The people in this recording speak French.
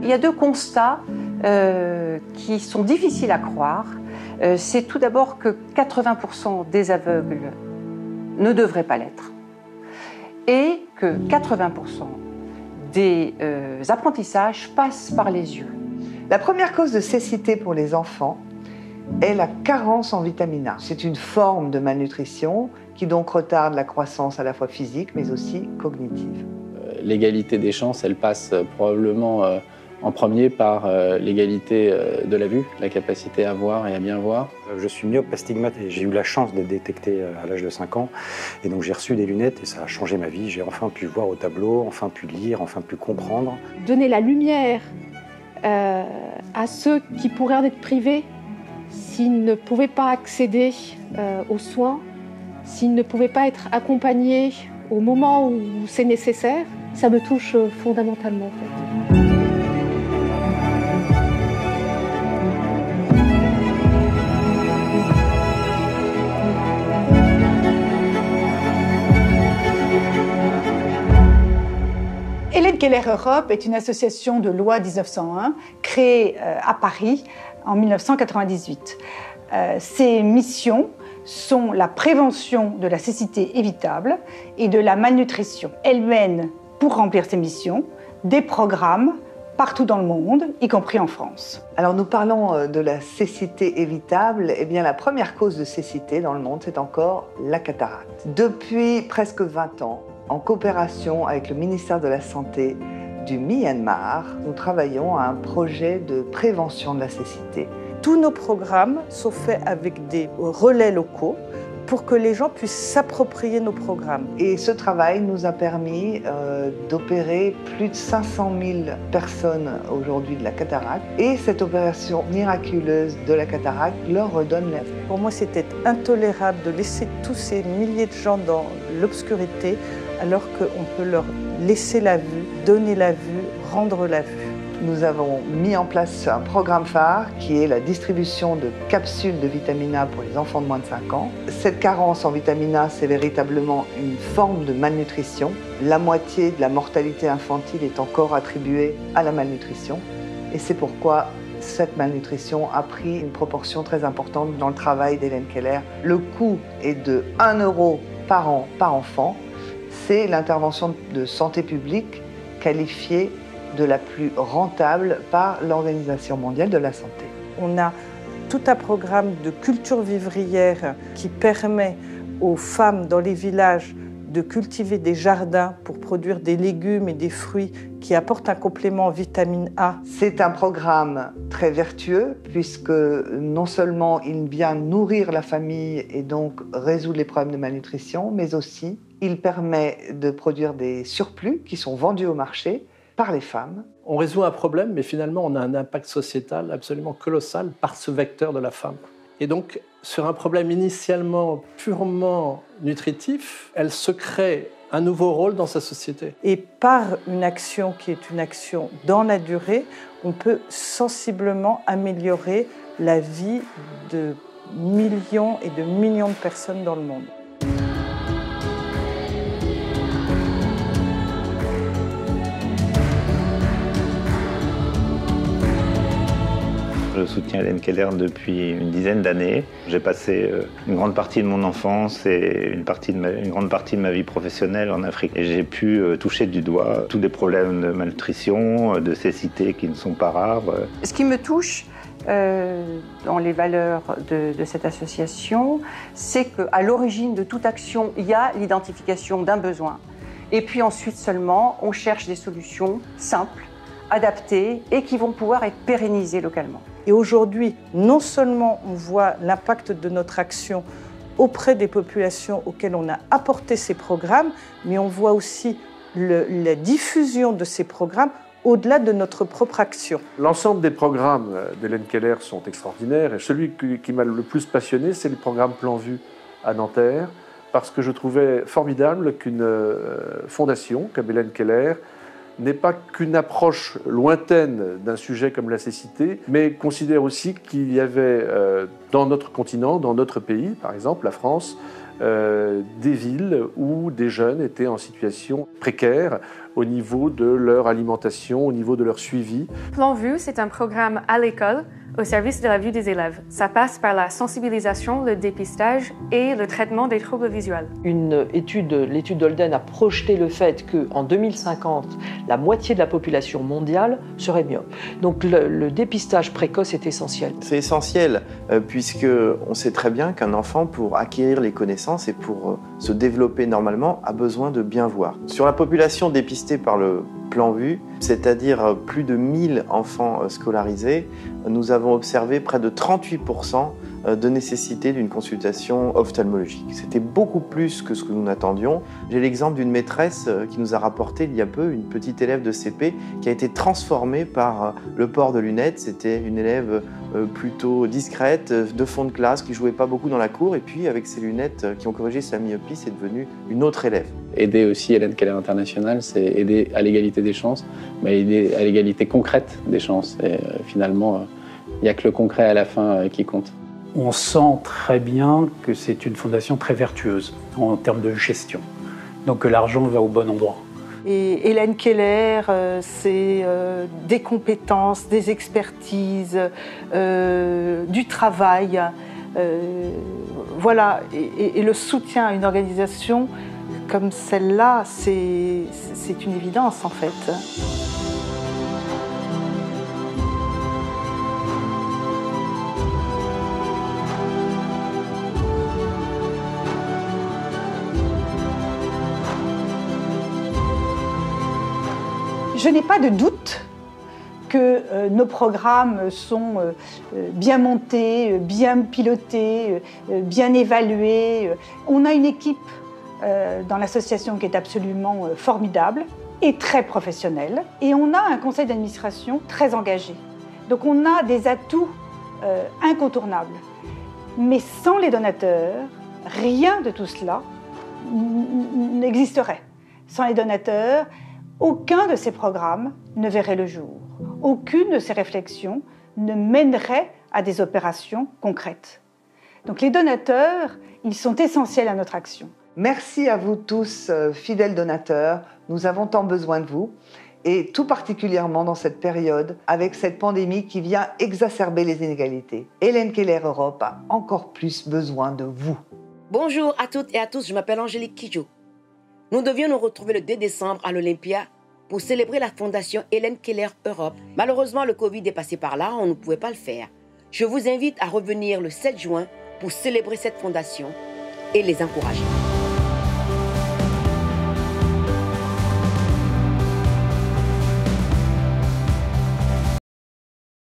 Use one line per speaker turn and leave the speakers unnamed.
y a deux constats qui sont difficiles à croire. C'est tout d'abord que 80% des aveugles ne devraient pas l'être et que 80% des apprentissages passent par les yeux.
La première cause de cécité pour les enfants est la carence en vitamine A. C'est une forme de malnutrition qui donc retarde la croissance à la fois physique mais aussi cognitive.
L'égalité des chances, elle passe probablement en premier par l'égalité de la vue, la capacité à voir et à bien voir.
Je suis myope astigmate et j'ai eu la chance d'être détecté à l'âge de 5 ans. Et donc j'ai reçu des lunettes et ça a changé ma vie. J'ai enfin pu voir au tableau, enfin pu lire, enfin pu comprendre.
Donner la lumière à ceux qui pourraient en être privés s'ils ne pouvaient pas accéder aux soins, s'ils ne pouvaient pas être accompagnés au moment où c'est nécessaire, ça me touche fondamentalement en fait.
Hélène Keller Europe est une association de loi 1901 créée à Paris en 1998. Ses missions sont la prévention de la cécité évitable et de la malnutrition. Elle mène, pour remplir ses missions, des programmes partout dans le monde, y compris en France.
Alors nous parlons de la cécité évitable. Eh bien la première cause de cécité dans le monde, c'est encore la cataracte. Depuis presque 20 ans, en coopération avec le ministère de la Santé du Myanmar, nous travaillons à un projet de prévention de la cécité.
Tous nos programmes sont faits avec des relais locaux pour que les gens puissent s'approprier nos programmes.
Et ce travail nous a permis d'opérer plus de 500 000 personnes aujourd'hui de la cataracte. Et cette opération miraculeuse de la cataracte leur redonne la vie.
Pour moi, c'était intolérable de laisser tous ces milliers de gens dans l'obscurité alors qu'on peut leur laisser la vue, donner la vue, rendre la vue.
Nous avons mis en place un programme phare qui est la distribution de capsules de vitamine A pour les enfants de moins de 5 ans. Cette carence en vitamine A, c'est véritablement une forme de malnutrition. La moitié de la mortalité infantile est encore attribuée à la malnutrition. Et c'est pourquoi cette malnutrition a pris une proportion très importante dans le travail d'Hélène Keller. Le coût est de 1 € par an par enfant. C'est l'intervention de santé publique qualifiée de la plus rentable par l'Organisation mondiale de la santé.
On a tout un programme de culture vivrière qui permet aux femmes dans les villages de cultiver des jardins pour produire des légumes et des fruits qui apportent un complément en vitamine A.
C'est un programme très vertueux puisque non seulement il vient nourrir la famille et donc résoudre les problèmes de malnutrition, mais aussi il permet de produire des surplus qui sont vendus au marché par les femmes.
On résout un problème, mais finalement, on a un impact sociétal absolument colossal par ce vecteur de la femme. Et donc, sur un problème initialement purement nutritif, elle se crée un nouveau rôle dans sa société.
Et par une action qui est une action dans la durée, on peut sensiblement améliorer la vie de millions et de millions de personnes dans le monde.
Je soutiens Hélène Keller depuis une dizaine d'années. J'ai passé une grande partie de mon enfance et une grande partie de ma vie professionnelle en Afrique. Et j'ai pu toucher du doigt tous les problèmes de malnutrition, de cécité qui ne sont pas rares.
Ce qui me touche dans les valeurs de cette association, c'est qu'à l'origine de toute action, il y a l'identification d'un besoin. Et puis ensuite seulement, on cherche des solutions simples, adaptées et qui vont pouvoir être pérennisées localement.
Et aujourd'hui, non seulement on voit l'impact de notre action auprès des populations auxquelles on a apporté ces programmes, mais on voit aussi la diffusion de ces programmes au-delà de notre propre action.
L'ensemble des programmes d'Hélène Keller sont extraordinaires et celui qui m'a le plus passionné, c'est le programme Plan Vue à Nanterre, parce que je trouvais formidable qu'une fondation comme Hélène Keller n'est pas qu'une approche lointaine d'un sujet comme la cécité, mais considère aussi qu'il y avait dans notre continent, dans notre pays, par exemple la France, des villes où des jeunes étaient en situation précaire au niveau de leur alimentation, au niveau de leur suivi.
Plan Vue, c'est un programme à l'école au service de la vue des élèves. Ça passe par la sensibilisation, le dépistage et le traitement des troubles visuels.
L'étude d'Holden a projeté le fait qu'en 2050, la moitié de la population mondiale serait myope. Donc le dépistage précoce est essentiel.
C'est essentiel puisqu'on sait très bien qu'un enfant, pour acquérir les connaissances et pour se développer normalement, a besoin de bien voir. Sur la population dépistée par le Plan Vue, c'est-à-dire plus de 1000 enfants scolarisés, nous avons observé près de 38% de nécessité d'une consultation ophtalmologique. C'était beaucoup plus que ce que nous n'attendions. J'ai l'exemple d'une maîtresse qui nous a rapporté il y a peu, une petite élève de CP qui a été transformée par le port de lunettes. C'était une élève plutôt discrète, de fond de classe, qui jouait pas beaucoup dans la cour, et puis avec ses lunettes qui ont corrigé sa myopie, c'est devenue une autre élève.
Aider aussi Hélène Keller International, c'est aider à l'égalité des chances, mais aider à l'égalité concrète des chances. Et finalement, il n'y a que le concret à la fin qui compte.
On sent très bien que c'est une fondation très vertueuse en termes de gestion. Donc que l'argent va au bon endroit.
Et Hélène Keller, c'est des compétences, des expertises, du travail, voilà. Et le soutien à une organisation comme celle-là, c'est une évidence en fait.
Je n'ai pas de doute que nos programmes sont bien montés, bien pilotés, bien évalués. On a une équipe dans l'association qui est absolument formidable et très professionnelle. Et on a un conseil d'administration très engagé. Donc on a des atouts incontournables. Mais sans les donateurs, rien de tout cela n'existerait. Sans les donateurs, aucun de ces programmes ne verrait le jour. Aucune de ces réflexions ne mènerait à des opérations concrètes. Donc les donateurs, ils sont essentiels à notre action.
Merci à vous tous, fidèles donateurs. Nous avons tant besoin de vous. Et tout particulièrement dans cette période, avec cette pandémie qui vient exacerber les inégalités. Hélène Keller Europe a encore plus besoin de vous.
Bonjour à toutes et à tous, je m'appelle Angélique Kidjo. Nous devions nous retrouver le 2 décembre à l'Olympia pour célébrer la fondation Hélène Keller Europe. Malheureusement, le Covid est passé par là, on ne pouvait pas le faire. Je vous invite à revenir le 7 juin pour célébrer cette fondation et les encourager.